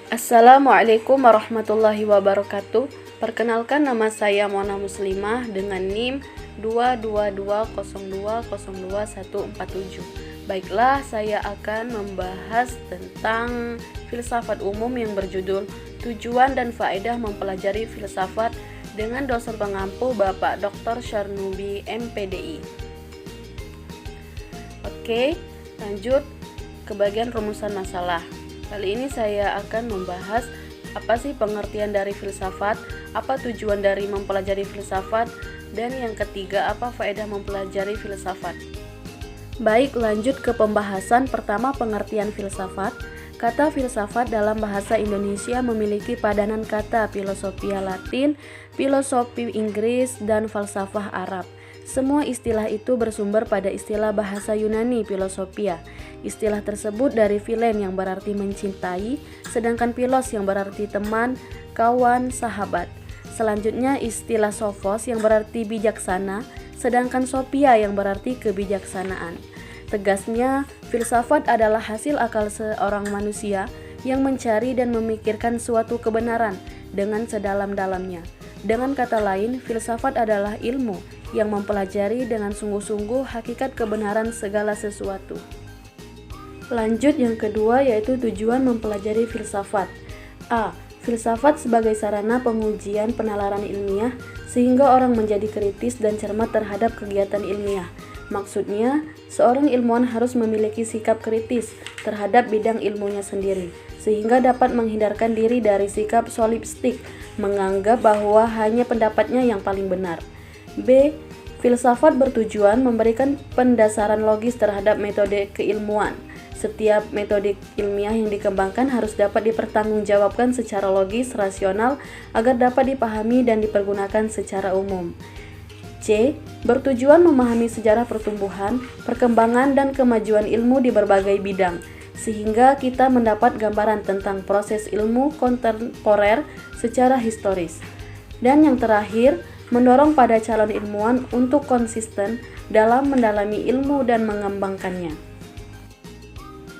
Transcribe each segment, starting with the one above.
Assalamualaikum warahmatullahi wabarakatuh. Perkenalkan, nama saya Mona Muslimah dengan NIM 22202022147. Baiklah, saya akan membahas tentang filsafat umum yang berjudul Tujuan dan Faedah Mempelajari Filsafat dengan dosen pengampu Bapak Dr. Syarnubi MPDI. Oke, lanjut ke bagian rumusan masalah. Kali ini saya akan membahas apa sih pengertian dari filsafat, apa tujuan dari mempelajari filsafat, dan yang ketiga, apa faedah mempelajari filsafat. Baik, lanjut ke pembahasan. Pertama, pengertian filsafat. Kata filsafat dalam bahasa Indonesia memiliki padanan kata filosofia Latin, filosofi Inggris, dan falsafah Arab. Semua istilah itu bersumber pada istilah bahasa Yunani filosofia. Istilah tersebut dari philen yang berarti mencintai, sedangkan philos yang berarti teman, kawan, sahabat. Selanjutnya istilah sophos yang berarti bijaksana, sedangkan sophia yang berarti kebijaksanaan. Tegasnya, filsafat adalah hasil akal seorang manusia yang mencari dan memikirkan suatu kebenaran dengan sedalam-dalamnya. Dengan kata lain, filsafat adalah ilmu yang mempelajari dengan sungguh-sungguh hakikat kebenaran segala sesuatu. Lanjut yang kedua, yaitu tujuan mempelajari filsafat. A. Filsafat sebagai sarana pengujian penalaran ilmiah sehingga orang menjadi kritis dan cermat terhadap kegiatan ilmiah. Maksudnya, seorang ilmuwan harus memiliki sikap kritis terhadap bidang ilmunya sendiri, sehingga dapat menghindarkan diri dari sikap solipstik, menganggap bahwa hanya pendapatnya yang paling benar. B. Filsafat bertujuan memberikan pendasaran logis terhadap metode keilmuan. Setiap metode ilmiah yang dikembangkan harus dapat dipertanggungjawabkan secara logis, rasional, agar dapat dipahami dan dipergunakan secara umum. C. Bertujuan memahami sejarah pertumbuhan, perkembangan, dan kemajuan ilmu di berbagai bidang, sehingga kita mendapat gambaran tentang proses ilmu kontemporer secara historis. Dan yang terakhir, mendorong pada calon ilmuwan untuk konsisten dalam mendalami ilmu dan mengembangkannya.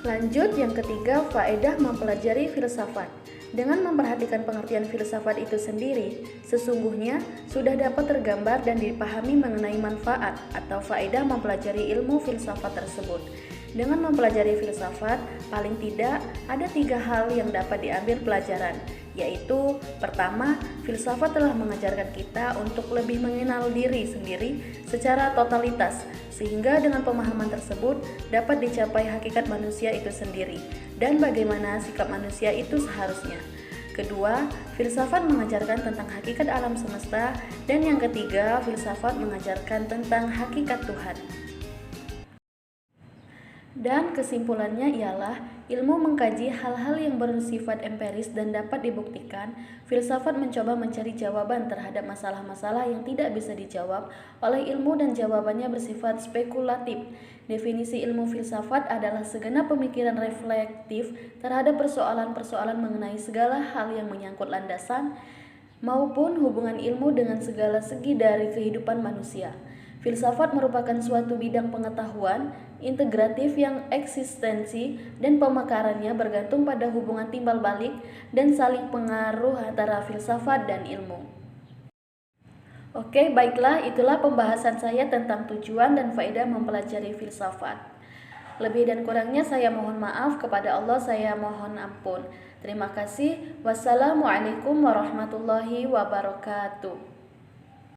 Lanjut yang ketiga, faedah mempelajari filsafat. Dengan memperhatikan pengertian filsafat itu sendiri, sesungguhnya sudah dapat tergambar dan dipahami mengenai manfaat atau faedah mempelajari ilmu filsafat tersebut. Dengan mempelajari filsafat, paling tidak ada 3 hal yang dapat diambil pelajaran, yaitu pertama, filsafat telah mengajarkan kita untuk lebih mengenal diri sendiri secara totalitas, sehingga dengan pemahaman tersebut dapat dicapai hakikat manusia itu sendiri dan bagaimana sikap manusia itu seharusnya. Kedua, filsafat mengajarkan tentang hakikat alam semesta, dan yang ketiga, filsafat mengajarkan tentang hakikat Tuhan. Dan kesimpulannya ialah ilmu mengkaji hal-hal yang bersifat empiris dan dapat dibuktikan. Filsafat mencoba mencari jawaban terhadap masalah-masalah yang tidak bisa dijawab oleh ilmu dan jawabannya bersifat spekulatif. Definisi ilmu filsafat adalah segenap pemikiran reflektif terhadap persoalan-persoalan mengenai segala hal yang menyangkut landasan maupun hubungan ilmu dengan segala segi dari kehidupan manusia. Filsafat merupakan suatu bidang pengetahuan integratif yang eksistensi dan pemekarannya bergantung pada hubungan timbal balik dan saling pengaruh antara filsafat dan ilmu. Oke, baiklah, itulah pembahasan saya tentang tujuan dan faedah mempelajari filsafat. Lebih dan kurangnya saya mohon maaf, kepada Allah saya mohon ampun. Terima kasih. Wassalamualaikum warahmatullahi wabarakatuh.